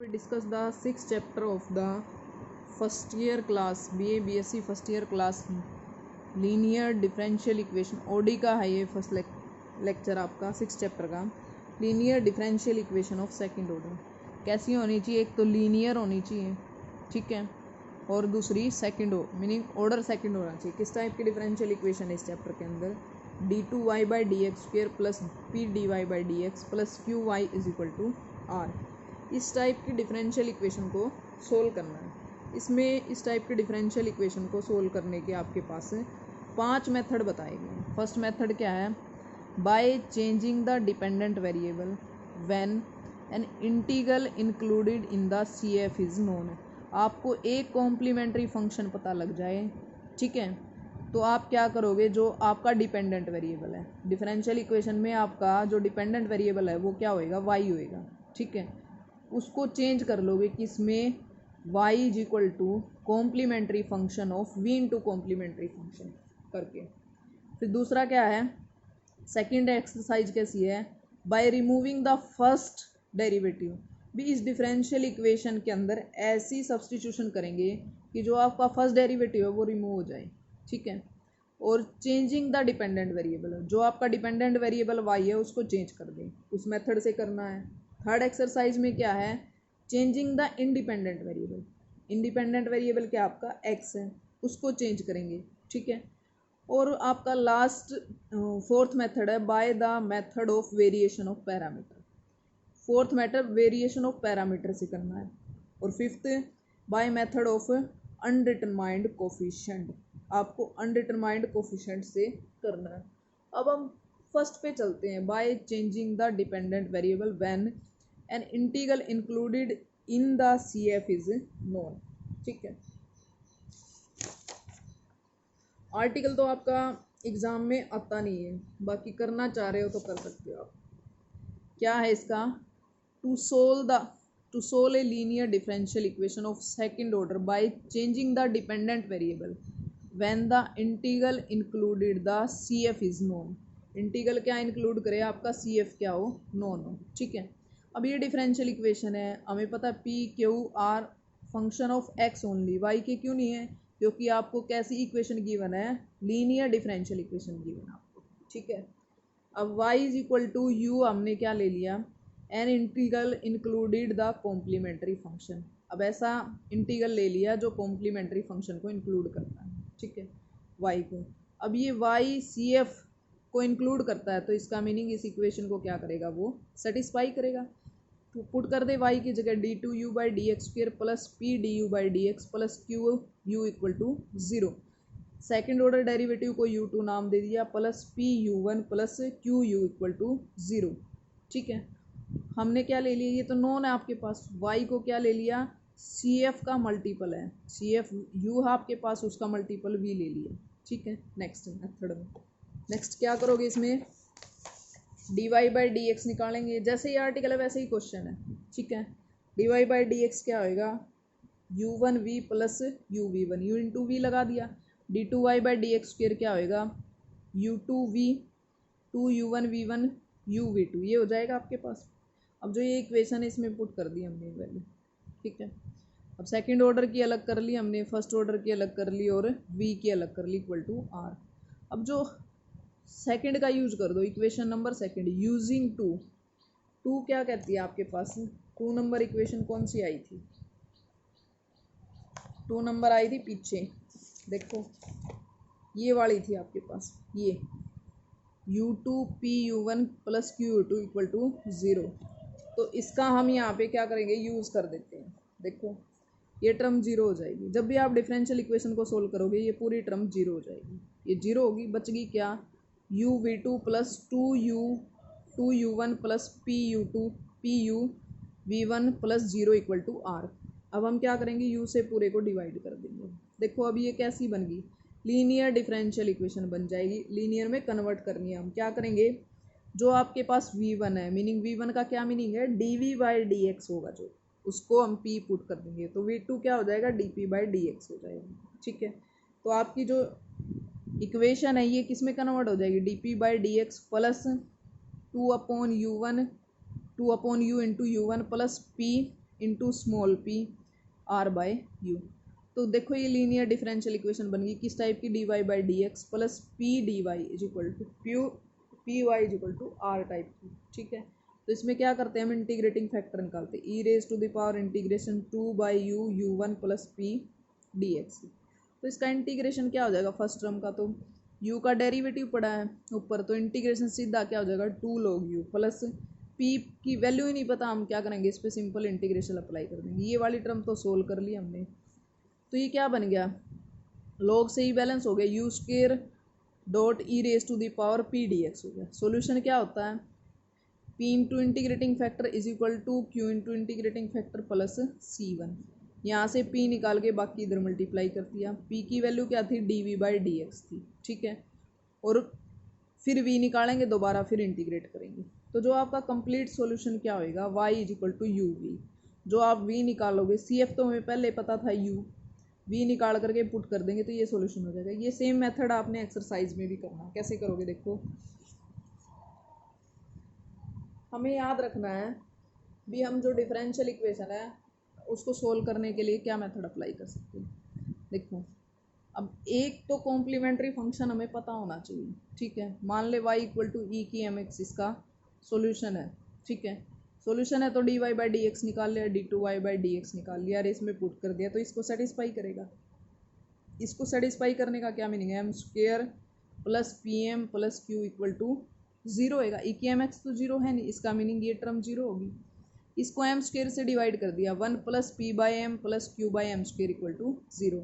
We discuss the sixth chapter of the first year class BA BSc first year class linear differential equation OD का है ये first lecture आपका six chapter का linear differential equation of second order कैसी होनी चाहिए। एक तो लीनियर होनी चाहिए, ठीक है, और दूसरी सेकंड मीनिंग ऑर्डर सेकंड होना चाहिए। किस टाइप की डिफरेंशियल इक्वेशन है इस चैप्टर के अंदर? d2y/dx² plus pdy/dx plus qy is equal to r। इस टाइप की डिफरेंशियल इक्वेशन को सोल्व करना है। इसमें इस टाइप की डिफरेंशियल इक्वेशन को सोल्व करने के आपके पास 5 मेथड बताए गए। फर्स्ट मेथड क्या है? Bye changing the dependent variable when an integral included in the CF is known. आपको एक कॉम्प्लीमेंट्री फंक्शन पता लग जाए, ठीक है, तो आप क्या करोगे? जो आपका डिपेंडेंट वेरिएबल है डिफरेंशियल इक्वेशन में, आपका जो डिपेंडेंट वेरिएबल है वो क्या होएगा? y होएगा, ठीक है। उसको चेंज कर लोगे किसमें? y is equal to complementary function of v into complementary function करके। फिर दूसरा क्या है? सेकेंड एक्सरसाइज कैसी है? By removing the first derivative. भी इस डिफरेंशियल इक्वेशन के अंदर ऐसी सब्सटीट्यूशन करेंगे कि जो आपका फर्स्ट डेरिवेटिव है वो रिमूव हो जाए, ठीक है। और चेंजिंग द डिपेंडेंट वेरिएबल, जो आपका डिपेंडेंट वेरिएबल y है उसको चेंज कर दें, उस मेथड से करना है। थर्ड एक्सरसाइज में क्या है? Changing the independent variable. Independent variable क्या आपका x है, उसको चेंज करेंगे, ठीक है। और आपका लास्ट फोर्थ मेथड है by the method of variation of parameter. Fourth method variation of parameter से करना है। और fifth by method of undetermined coefficient. आपको अनडिटरमाइंड कोफिशिएंट से करना है। अब हम फर्स्ट पे चलते हैं। Bye changing the dependent variable when an integral included in the CF is known, ठीक है। आर्टिकल तो आपका एग्जाम में आता नहीं है, बाकी करना चाह रहे हो तो कर सकते हो आप। क्या है इसका? To solve a linear differential equation of second order by changing the dependent variable when the integral included the CF is known. Integral क्या इंक्लूड करे? आपका CF क्या हो? नोन हो, ठीक है। अब ये डिफरेंशियल इक्वेशन है, हमें पता है PQR function of x only, y के क्यों नहीं है? क्योंकि आपको कैसी इक्वेशन गिवन है? लीनियर डिफरेंशियल इक्वेशन गिवन आपको, ठीक है। अब y is equal to u हमने क्या ले लिया? An integral included the complementary function. अब ऐसा इंटीग्रल ले लिया जो कॉम्प्लीमेंट्री फंक्शन को इंक्लूड करता है, ठीक है, y को। अब ये y CF को इंक्लूड करता है तो इसका मीनिंग इस इक्वेशन को क्या करेगा? वो सेटिस्फाई करेगा। तो पुट कर दे y की जगह d2u/dx² plus pdu/dx plus qu equal to 0। Second order derivative को u2 नाम दे दिया, plus pu1 plus qu equal to 0, ठीक है। हमने क्या ले लिया? ये तो नोन है आपके पास। y को क्या ले लिया? CF का मल्टीपल है, CF u है आपके पास, उसका मल्टीपल v ले लिया, ठीक है। नेक्स्ट मेथड में नेक्स्ट क्या करोगे? इसमें dy/dx निकालेंगे। जैसे ही आर्टिकल है वैसे ही क्वेश्चन है, ठीक है। dy/dx क्या होएगा? u1v plus uv1, u into we लगा दिया। d2y/dx² क्या होएगा? u2v 2u1v1 uv2, ये हो जाएगा आपके पास। अब जो ये इक्वेशन है इसमें पुट कर दी हमने वैल्यू, ठीक है। अब सेकंड ऑर्डर की अलग कर ली हमने, फर्स्ट ऑर्डर की अलग कर ली और v की अलग कर ली इक्वल टू r। अब जो सेकंड का यूज कर दो, equation number second using two क्या कहती है आपके पास? 2 नंबर इक्वेशन कौन सी आई थी? 2 नंबर आई थी पीछे, देखो ये वाली थी आपके पास, ये u2 pu1 plus qu2 equal to 0। तो इसका हम यहाँ पे क्या करेंगे? यूज़ कर देते हैं। देखो ये टर्म 0 हो जाएगी। जब भी आप डिफरेंशियल इक्वेशन को सोल्व करोगे ये पूरी टर्म 0 हो जाएगी। ये 0 होगी, बच गई क्या? uv2 plus 2u1 plus puv1 plus 0 equal to r। अब हम क्या करेंगे? u से पूरे को डिवाइड कर देंगे। देखो अब ये कैसी बन गई? लीनियर डिफरेंशियल इक्वेशन बन जाएगी। लीनियर में कन्वर्ट करनी है। हम क्या करेंगे? जो आपके पास v1 है, मीनिंग v1 का क्या मीनिंग है? dv/dx होगा, जो उसको हम p पुट कर देंगे तो v2 क्या हो जाएगा? dp/dx हो जाएगा, ठीक है। तो आपकी जो इक्वेशन है ये किस में कन्वर्ट हो जाएगी? dp/dx plus 2/u1 2/u into u1 plus p into small p r by u. तो देखो ये लीनियर डिफरेंशियल इक्वेशन बन गई किस टाइप की, d y by d x plus p d y is equal to p y is equal to r type की। ठीक है, तो इसमें क्या करते हैं हम इंटीग्रेटिंग फैक्टर निकालते हैं, e raise to the power integration 2 by u u one plus p d x. तो इसका इंटीग्रेशन क्या हो जाएगा, फर्स्ट टर्म का तो u का डेरिवेटिव पड़ा है ऊपर, तो इंटीग्रेशन सीधा क्या हो जाएगा 2 log u प्लस p की वैल्यू ही नहीं पता, हम क्या करेंगे इस पर सिंपल इंटीग्रेशन अप्लाई कर देंगे। ये वाली टर्म तो सोल्व कर ली हमने, तो ये क्या बन गया, log से ही बैलेंस हो गया, u square dot e raise to the power p d x हो गया। सोल्यूशन क्या होता है, p into integrating factor is equal to q into integrating factor plus c one. यहाँ से p निकाल के बाकी इधर मल्टीप्लाई कर दिया, p की वैल्यू क्या थी d v by d x थी। ठीक है, और फिर v निकालेंगे दोबारा, फिर इंटीग्रेट करेंगे, तो जो आपका कंप्लीट सॉल्यूशन क्या होएगा, y is equal to u v. जो आप v निकालोगे, सी एफ तो हमें पहले पता था u, v निकाल करके पुट कर देंगे तो ये सॉल्यूशन हो जाएगा। ये सेम मेथड आपने एक्सरसाइज में भी करना, कैसे करोगे देखो, हमें याद रखना है भी हम जो डिफरेंशियल इक्वेशन है उसको सोल्व करने के लिए क्या मेथड अप्लाई कर सकते हैं। देखो अब एक तो कॉम्प्लीमेंट्री फंक्शन हमें पता होना चाहिए। ठीक है, मान ले y इक्वल टू ई की एम एक्स इसका सॉल्यूशन है। ठीक है, सॉल्यूशन है तो d y by d x निकाल लिया, d two y by d x निकाल लिया और इसमें पुट कर दिया, तो इसको सेटिस्फाई करेगा। इसको सेटिस्फाई करने का क्या मीनिंग है, m square plus p m plus q equal to zero होएगा। ई की एम एक्स तो जीरो है नहीं, इसका मीनिंग ये टर्म जीरो होगी। इसको एम स्क्वेयर से डिवाइड कर दिया, one plus p by m plus q by m square equal to zero.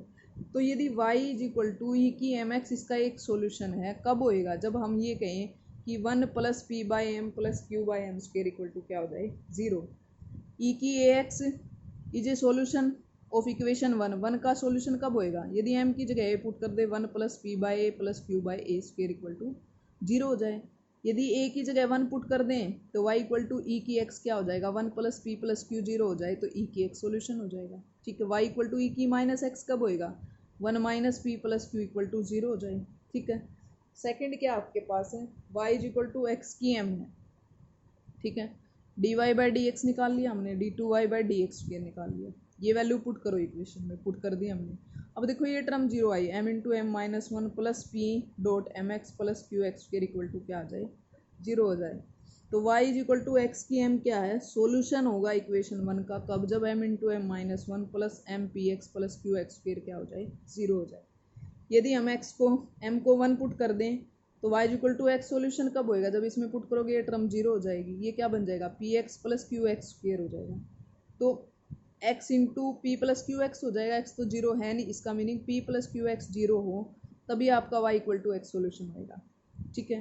तो यदि y is equal to e की एम एक्स इसका एक सॉल्यूशन है, कब होएगा, जब हम ये कहें कि one plus p by m plus q by m square equal to क्या हो जाए जीरो। ई की a x is a solution of equation one, one का सॉल्यूशन कब होएगा, यदि एम की जगह ए पुट कर दे one plus p by a plus q by a square equal to zero हो जाए। यदि ए की जगह वन पुट कर दें तो y इक्वल टू ई की एक्स क्या हो जाएगा, one plus P plus Q zero हो जाए तो ई की एक्स सोल्यूशन हो जाएगा। ठीक है, y इक्वल टू ई की माइनस एक्स कब होएगा, one minus p plus q equal to zero हो जाए। ठीक है, सेकंड क्या आपके पास है, y is equal to x की एम है। ठीक है, d y by d x निकाल लिया हमने, d two y by d x square निकाल लिया, ये वैल्यू पुट करो इक्वेशन में, पुट कर दी हमने। अब देखो ये टर्म जीरो आई, m into m minus one plus p dot m x plus q x square equal to क्या आ जाए, जीरो हो जाए। तो y is equal to x की m क्या है, सोल्यूशन होगा इक्वेशन वन का, कब, जब m into m minus one plus m p x plus q x square क्या हो जाए, जीरो हो जाए। यदि हम x को m को वन पुट कर दें तो y is equal to x solution कब होएगा, जब इसमें पुट करोगे ये टर्म जीरो हो जाएगी, ये क्या बन जाएगा p x plus q x square हो जाएगा। तो x into p plus q x हो जाएगा, x तो जीरो है नहीं, इसका meaning p plus q x zero हो तभी आपका y equal to x solution होएगा। ठीक है,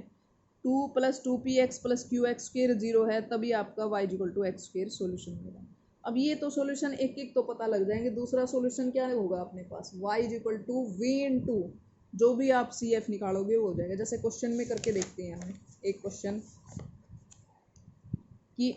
two plus two p x plus q x square zero है तभी आपका y equal to x square solution होगा। अब ये तो सोल्यूशन एक एक तो पता लग जाएंगे, दूसरा सोल्यूशन क्या होगा अपने पास, y is equal to v into जो भी आप सी एफ निकालोगे वो हो जाएगा। जैसे क्वेश्चन में करके देखते हैं हमें एक क्वेश्चन कि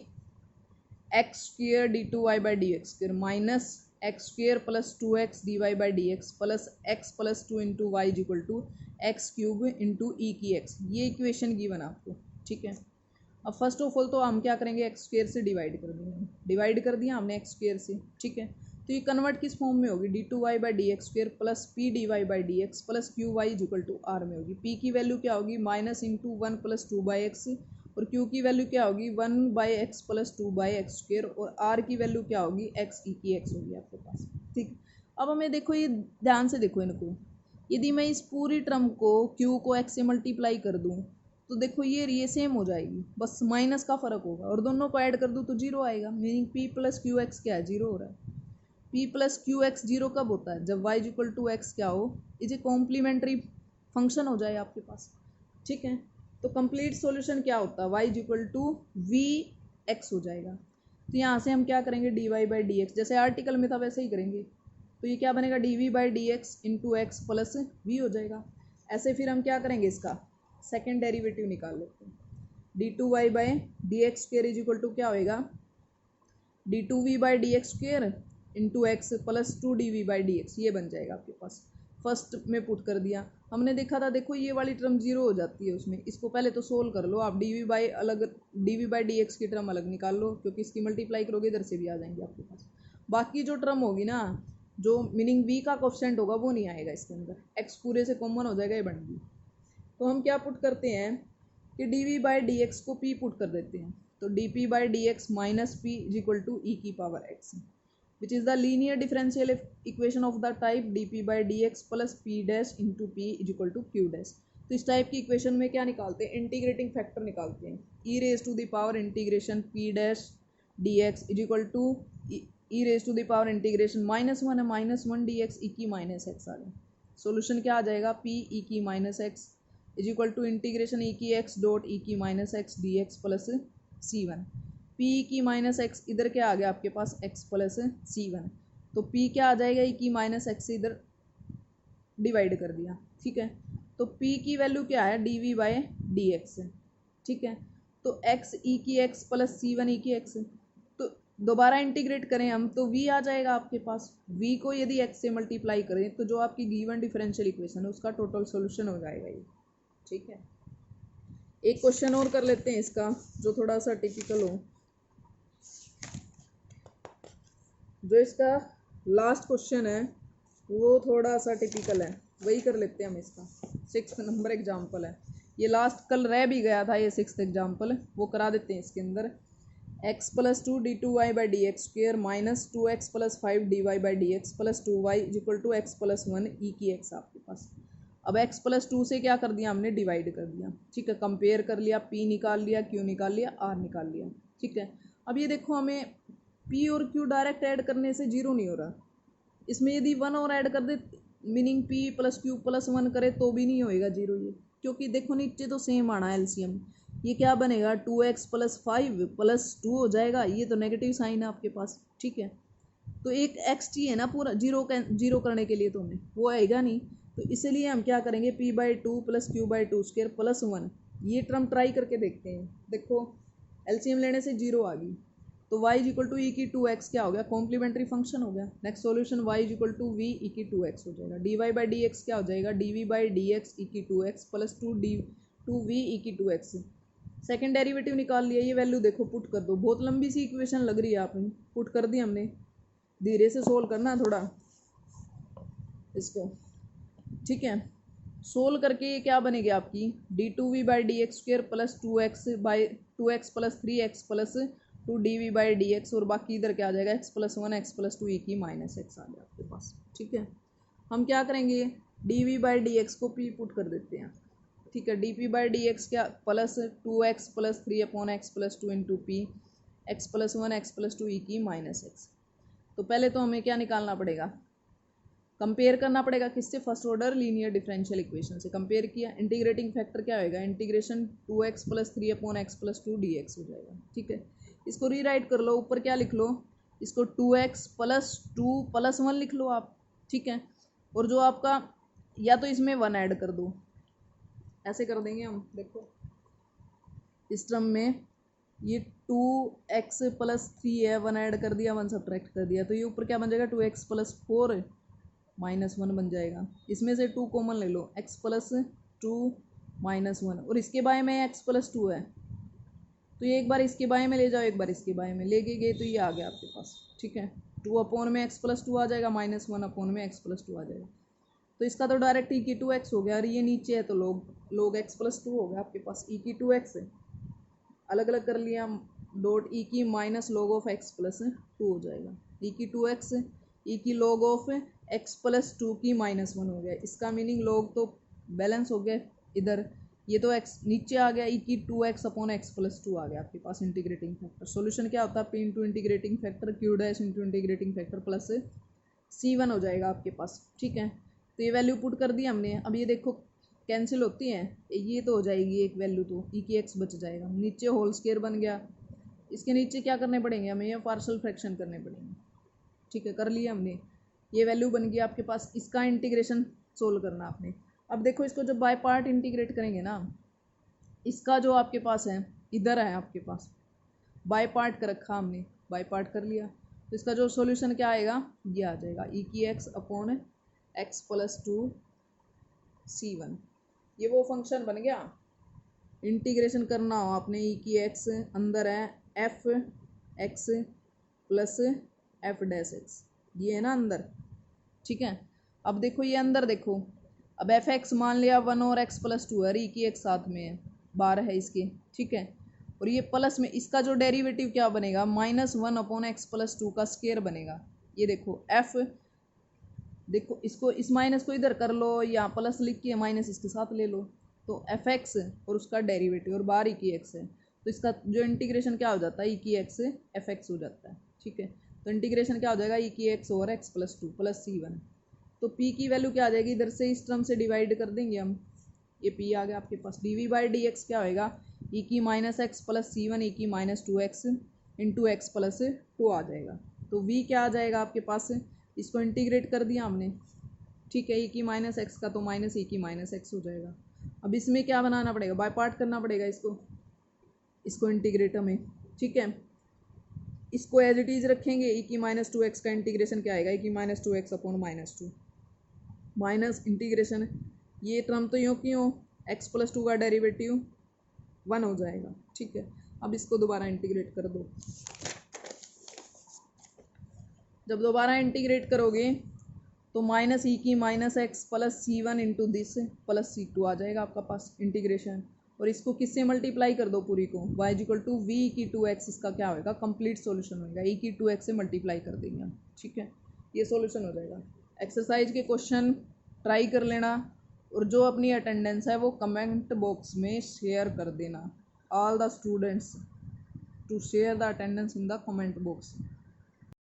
x square d two y by d x square minus x square plus two x d y by d x plus x plus two into y is equal to x cube into e की x, ये equation given आपको। ठीक है, अब first of all तो हम क्या करेंगे, एक्स स्क्वेयर से डिवाइड कर देंगे, डिवाइड कर दिया हमने एक्स स्क्वेयर से। ठीक है, तो ये कन्वर्ट किस फॉर्म में होगी, d two y by d x square plus p d y by d x plus q y is equal to r में होगी। पी की वैल्यू क्या होगी, minus into one plus two by x, और q की value क्या होगी, one by x plus two by x square, और आर की वैल्यू क्या होगी, एक्स ई की एक्स होगी आपके पास। ठीक, अब हमें देखो ये ध्यान से देखो इनको, यदि मैं इस पूरी टर्म को q को x से मल्टीप्लाई कर दूं तो देखो ये सेम हो जाएगी, बस माइनस का फ़र्क होगा, और दोनों को ऐड कर दूं तो जीरो आएगा, meaning p plus q x क्या है, जीरो हो रहा है। p plus q x zero कब होता है, जब y is equal to x क्या हो, इज ए कॉम्प्लीमेंट्री फंक्शन हो जाए आपके पास। ठीक है, तो कंप्लीट सॉल्यूशन क्या होता है, y is equal to v x हो जाएगा। तो यहाँ से हम क्या करेंगे, d y by d x, जैसे आर्टिकल में था वैसे ही करेंगे, तो ये क्या बनेगा, d v by d x into x plus v हो जाएगा। ऐसे फिर हम क्या करेंगे, इसका सेकेंड डेरिवेटिव निकाल लेते हैं, d two y by d x square is equal to क्या होएगा, d two v by d x square into x plus two d v by d x, ये बन जाएगा आपके पास। फर्स्ट में पुट कर दिया, हमने देखा था देखो ये वाली टर्म जीरो हो जाती है उसमें, इसको पहले तो सोल्व कर लो आप, डी वी बाई अलग, d v by d x की टर्म अलग निकाल लो, क्योंकि इसकी मल्टीप्लाई करोगे इधर से भी आ जाएंगे आपके पास। बाकी जो टर्म होगी ना, जो मीनिंग v का कोफिशिएंट होगा वो नहीं आएगा इसके अंदर, x पूरे से कॉमन हो जाएगा, ये बन गई। तो हम क्या पुट करते हैं कि dv बाई डी एक्स को p पुट कर देते हैं, तो dp by d x minus p is equal to e की power x, which is the linear differential equation of the type dp by d x plus p dash into p is equal to q dash. तो इस type की equation में क्या निकालते हैं, integrating factor निकालते हैं, e raise to the power integration p dash d x is equal to e raise to the power integration -1 है -1 डी एक्स ई की माइनस एक्स आ गया। सोल्यूशन क्या आ जाएगा, p ई की minus x is equal to integration e की x dot e की minus x d x plus c1। p e की माइनस एक्स इधर क्या आ गया आपके पास x प्लस c1, तो p क्या आ जाएगा, ई की माइनस एक्स से इधर डिवाइड कर दिया, ठीक है। तो p की वैल्यू क्या है, डी बाई डी एक्स, ठीक है। तो x ई की एक्स प्लस c1 ई की एक्स, तो दोबारा इंटीग्रेट करें हम तो v आ जाएगा आपके पास, v को यदि x से मल्टीप्लाई करें तो जो आपकी गिवन डिफरेंशियल इक्वेशन है उसका टोटल सॉल्यूशन हो जाएगा ये, ठीक है। एक क्वेश्चन और कर लेते हैं इसका जो थोड़ा सा टिपिकल हो, जो इसका लास्ट क्वेश्चन है वो थोड़ा सा टिपिकल है, वही कर लेते हैं हम इसका। 6th नंबर एग्जाम्पल है ये, लास्ट कल रह भी गया था ये 6th एग्जाम्पल, वो करा देते हैं इसके अंदर। x plus 2 d two y by d x square minus 2x plus 5 d y by d x plus 2y is equal to x plus 1 e की एक्स आपके पास। अब x प्लस 2 से क्या कर दिया हमने, डिवाइड कर दिया, ठीक है। कंपेयर कर लिया, p निकाल लिया, q निकाल लिया, r निकाल लिया, ठीक है। अब ये देखो हमें p और q डायरेक्ट ऐड करने से जीरो नहीं हो रहा, इसमें यदि 1 और ऐड कर दे meaning p plus q plus 1 करे तो भी नहीं होएगा जीरो ये, क्योंकि देखो नीचे तो सेम आना है एलसीएम, ये क्या बनेगा 2x प्लस 5 प्लस 2 हो जाएगा, ये तो नेगेटिव साइन है आपके पास, ठीक है। तो एक x चाहिए ना पूरा जीरो करने के लिए, तो हमें वो आएगा नहीं, तो इसलिए हम क्या करेंगे p by two plus q by two square plus 1, ये टर्म ट्राई करके देखते हैं। देखो एलसीएम लेने से जीरो आ गई, तो y is equal to e की 2x क्या हो गया, कॉम्प्लीमेंट्री फंक्शन हो गया। Next solution y is equal to v e की 2x हो जाएगा, d y by d x क्या हो जाएगा, d v by d x e की 2x प्लस 2v ई की 2x। सेकेंड डेरिवेटिव निकाल लिया, ये वैल्यू देखो पुट कर दो, बहुत लंबी सी इक्वेशन लग रही है आपने, पुट कर दी हमने, धीरे से सोल्व करना थोड़ा इसको, ठीक है। सोल्व करके ये क्या बनेगी आपकी, d two v by d x square plus 2x plus 3x plus 2dv by d x, और बाकी इधर क्या आ जाएगा x plus 1 x plus 2 e की माइनस एक्स आ गया आपके पास, ठीक है। हम क्या करेंगे, dv बाई डी एक्स को p पुट कर देते हैं, ठीक है। dp बाई डी एक्स क्या plus 2x plus 3 upon x plus 2 into P x plus 1 x plus 2 e की माइनस एक्स। तो पहले तो हमें क्या निकालना पड़ेगा, कंपेयर करना पड़ेगा किससे, first order linear differential equation से कंपेयर किया, इंटीग्रेटिंग फैक्टर क्या होएगा, integration 2x plus 3 upon x plus 2 D x हो जाएगा, ठीक है। इसको रीराइट कर लो, ऊपर क्या लिख लो, इसको 2x प्लस 2 प्लस 1 लिख लो आप, ठीक है। और जो आपका, या तो इसमें 1 ऐड कर दो, ऐसे कर देंगे हम, देखो इस टर्म में ये 2x प्लस 3 है, 1 ऐड कर दिया, 1 सब्ट्रैक्ट कर दिया, तो ये ऊपर क्या बन जाएगा 2x प्लस 4 माइनस 1 बन जाएगा। इसमें से 2 कॉमन ले लो, x प्लस 2 माइनस 1, और इसके बाय में x प्लस 2 है, तो ये एक बार इसके बाएं में ले जाओ, एक बार इसके बाएं में ले गए तो ये आ गया आपके पास, ठीक है। 2 अपॉन में x प्लस 2 आ जाएगा, माइनस 1 अपॉन में x प्लस 2 आ जाएगा, तो इसका तो डायरेक्ट ई की 2x हो गया, और ये नीचे है तो लोग x प्लस 2 हो गया आपके पास, ई की 2x अलग अलग कर लिया, डॉट ई की minus log of x plus 2 हो जाएगा, ई की 2x ई की लॉग ऑफ x प्लस 2 की माइनस 1 हो गया, इसका मीनिंग लॉग तो बैलेंस हो गया इधर, ये तो x नीचे आ गया, ई की 2x अपॉन एक्स प्लस 2 आ गया आपके पास इंटीग्रेटिंग फैक्टर। सॉल्यूशन क्या होता है, p into integrating factor q dash into integrating factor plus c1 हो जाएगा आपके पास, ठीक है। तो ये वैल्यू पुट कर दी हमने, अब ये देखो कैंसिल होती हैं, ये तो हो जाएगी एक वैल्यू, तो ई की x बच जाएगा, नीचे होल स्क्वायर बन गया, इसके नीचे क्या करने पड़ेंगे हमें, ये पार्शल फ्रैक्शन करने पड़ेंगे, ठीक है। कर लिया हमने, ये वैल्यू बन गई आपके पास, इसका इंटीग्रेशन सोल्व करना आपने। अब देखो इसको जब बाय पार्ट इंटीग्रेट करेंगे ना, इसका जो आपके पास है इधर है आपके पास, बाय पार्ट कर रखा हमने, बाय पार्ट कर लिया, तो इसका जो सॉल्यूशन क्या आएगा, ये आ जाएगा ई की x upon x plus 2 c1, ये वो फंक्शन बन गया। इंटीग्रेशन करना हो आपने, ई की एक्स अंदर है F x plus F dash x, ये है ना अंदर, ठीक है। अब देखो ये अंदर देखो, अब एफ एक्स मान लिया 1 और x प्लस 2 है, ई की एक साथ में है, 12 है इसके, ठीक है। और ये प्लस में इसका जो डेरिवेटिव क्या बनेगा, -1 अपॉन एक्स प्लस 2 का स्केयर बनेगा। ये देखो एफ, देखो इसको इस माइनस को इधर कर लो या प्लस लिख के माइनस इसके साथ ले लो, तो एफ एक्स और उसका डेरिवेटिव और बाहर ई की एक्स है, तो इसका जो इंटीग्रेशन क्या हो जाता है, ई की एक्स एफ एक्स हो जाता है, ठीक है। तो इंटीग्रेशन क्या हो जाएगा, ई की x over x plus 2 plus C1। तो p की वैल्यू क्या आ जाएगी, इधर से इस टर्म से डिवाइड कर देंगे हम, ये p आ गया आपके पास, dv बाई डी एक्स क्या होएगा, ई की माइनस एक्स प्लस C1 ई की minus 2x into x plus 2 आ जाएगा। तो v क्या आ जाएगा आपके पास, इसको इंटीग्रेट कर दिया हमने, ठीक है। ई की माइनस एक्स का तो माइनस ई की माइनस एक्स हो जाएगा। अब इसमें क्या बनाना पड़ेगा, बाय पार्ट करना पड़ेगा इसको इंटीग्रेट हमें, ठीक है। इसको एज इट इज़ रखेंगे, ई की माइनस 2x का इंटीग्रेशन क्या आएगा, ई की minus 2x upon -2 minus integration, ये टर्म तो यूँ की यूँ एक्स प्लस 2 का डेरिवेटिव 1 हो जाएगा, ठीक है। अब इसको दोबारा इंटीग्रेट कर दो, जब दोबारा इंटीग्रेट करोगे तो माइनस ई की minus x plus C1 into this plus C2 आ जाएगा आपका पास इंटीग्रेशन। और इसको किससे मल्टीप्लाई कर दो पूरी को, y इक्वल टू वी की 2x, इसका क्या होगा, कंप्लीट सॉल्यूशन होगा, ई की 2x से मल्टीप्लाई कर देंगे हम, ठीक है। ये सॉल्यूशन हो जाएगा। एक्सरसाइज के क्वेश्चन ट्राई कर लेना, और जो अपनी अटेंडेंस है वो कमेंट बॉक्स में शेयर कर देना। All the students to share the attendance in the comment box.